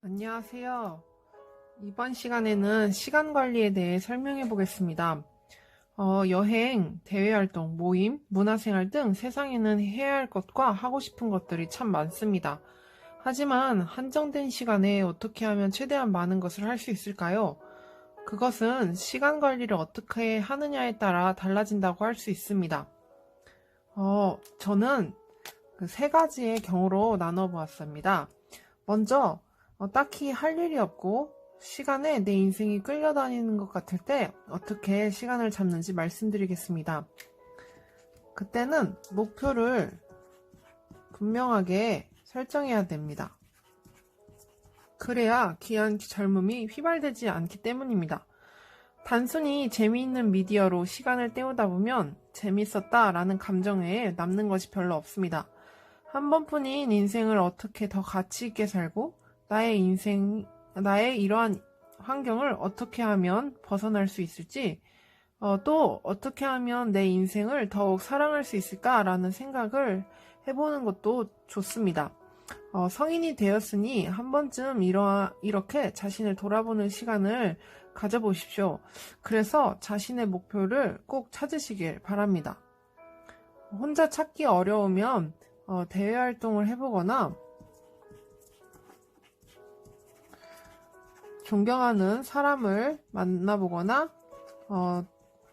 안녕하세요. 이번 시간에는 시간 관리에 대해 설명해 보겠습니다. 여행, 대외활동, 모임, 문화생활 등 세상에는 해야 할 것과 하고 싶은 것들이 참 많습니다. 하지만 한정된 시간에 어떻게 하면 최대한 많은 것을 할 수 있을까요? 그것은 시간 관리를 어떻게 하느냐에 따라 달라진다고 할 수 있습니다. 저는 그 세 가지의 경우로 나눠 보았습니다. 먼저, 딱히 할 일이 없고 시간에 내 인생이 끌려다니는 것 같을 때 어떻게 시간을 잡는지 말씀드리겠습니다. 그때는 목표를 분명하게 설정해야 됩니다. 그래야 귀한 젊음이 휘발되지 않기 때문입니다. 단순히 재미있는 미디어로 시간을 때우다 보면 재밌었다라는 감정에 남는 것이 별로 없습니다. 한 번뿐인 인생을 어떻게 더 가치 있게 살고 나의 이러한 환경을 어떻게 하면 벗어날 수 있을지, 또 어떻게 하면 내 인생을 더욱 사랑할 수 있을까라는 생각을 해보는 것도 좋습니다. 성인이 되었으니 한 번쯤 이렇게 자신을 돌아보는 시간을 가져보십시오. 그래서 자신의 목표를 꼭 찾으시길 바랍니다. 혼자 찾기 어려우면 대외 활동을 해보거나 존경하는 사람을 만나보거나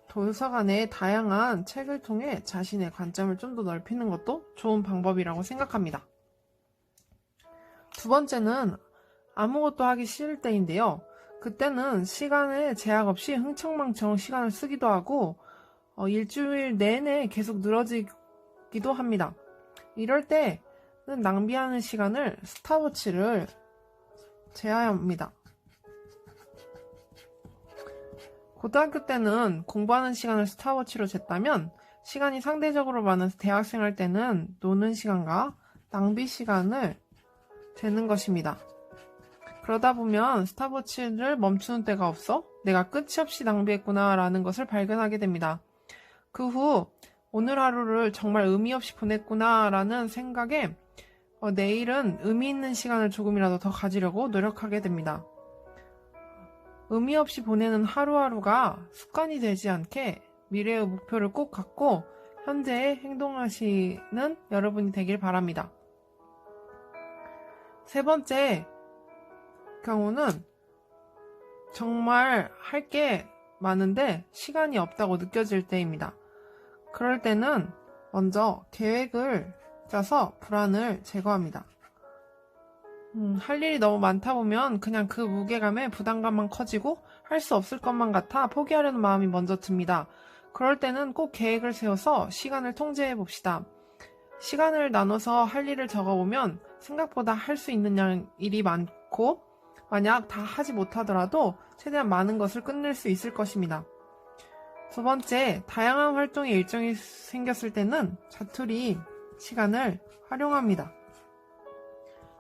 도서관의 다양한 책을 통해 자신의 관점을 좀 더 넓히는 것도 좋은 방법이라고 생각합니다. 두 번째는 아무것도 하기 싫을 때인데요. 그때는 시간에 제약 없이 흥청망청 시간을 쓰기도 하고 일주일 내내 계속 늘어지기도 합니다. 이럴 때는 낭비하는 시간을 스탑워치를 제어합니다. 고등학교 때는 공부하는 시간을 스탑워치로 쟀다면 시간이 상대적으로 많은 대학생활 때는 노는 시간과 낭비 시간을 재는 것입니다. 그러다 보면 스탑워치를 멈추는 때가 없어 내가 끝이 없이 낭비했구나 라는 것을 발견하게 됩니다. 그 후 오늘 하루를 정말 의미 없이 보냈구나 라는 생각에 내일은 의미 있는 시간을 조금이라도 더 가지려고 노력하게 됩니다. 의미 없이 보내는 하루하루가 습관이 되지 않게 미래의 목표를 꼭 갖고 현재에 행동하시는 여러분이 되길 바랍니다. 세 번째 경우는 정말 할 게 많은데 시간이 없다고 느껴질 때입니다. 그럴 때는 먼저 계획을 짜서 불안을 제거합니다. 할 일이 너무 많다 보면 그냥 그 무게감에 부담감만 커지고 할 수 없을 것만 같아 포기하려는 마음이 먼저 듭니다. 그럴 때는 꼭 계획을 세워서 시간을 통제해 봅시다. 시간을 나눠서 할 일을 적어보면 생각보다 할 수 있는 일이 많고 만약 다 하지 못하더라도 최대한 많은 것을 끝낼 수 있을 것입니다. 두 번째, 다양한 활동의 일정이 생겼을 때는 자투리 시간을 활용합니다.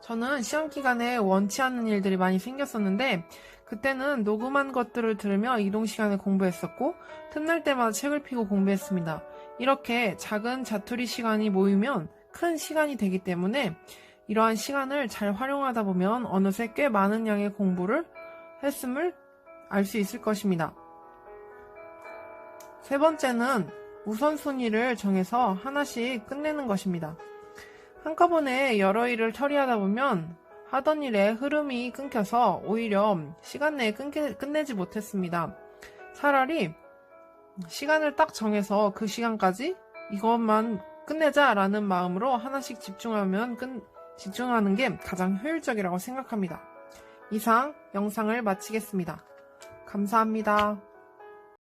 저는 시험 기간에 원치 않는 일들이 많이 생겼었는데 그때는 녹음한 것들을 들으며 이동 시간에 공부했었고 틈날 때마다 책을 펴고 공부했습니다. 이렇게 작은 자투리 시간이 모이면 큰 시간이 되기 때문에 이러한 시간을 잘 활용하다 보면 어느새 꽤 많은 양의 공부를 했음을 알 수 있을 것입니다. 세 번째는 우선순위를 정해서 하나씩 끝내는 것입니다. 한꺼번에 여러 일을 처리하다 보면 하던 일의 흐름이 끊겨서 오히려 시간 내에 끝내지 못했습니다. 차라리 시간을 딱 정해서 그 시간까지 이것만 끝내자라는 마음으로 하나씩 집중하는 게 가장 효율적이라고 생각합니다. 이상 영상을 마치겠습니다. 감사합니다.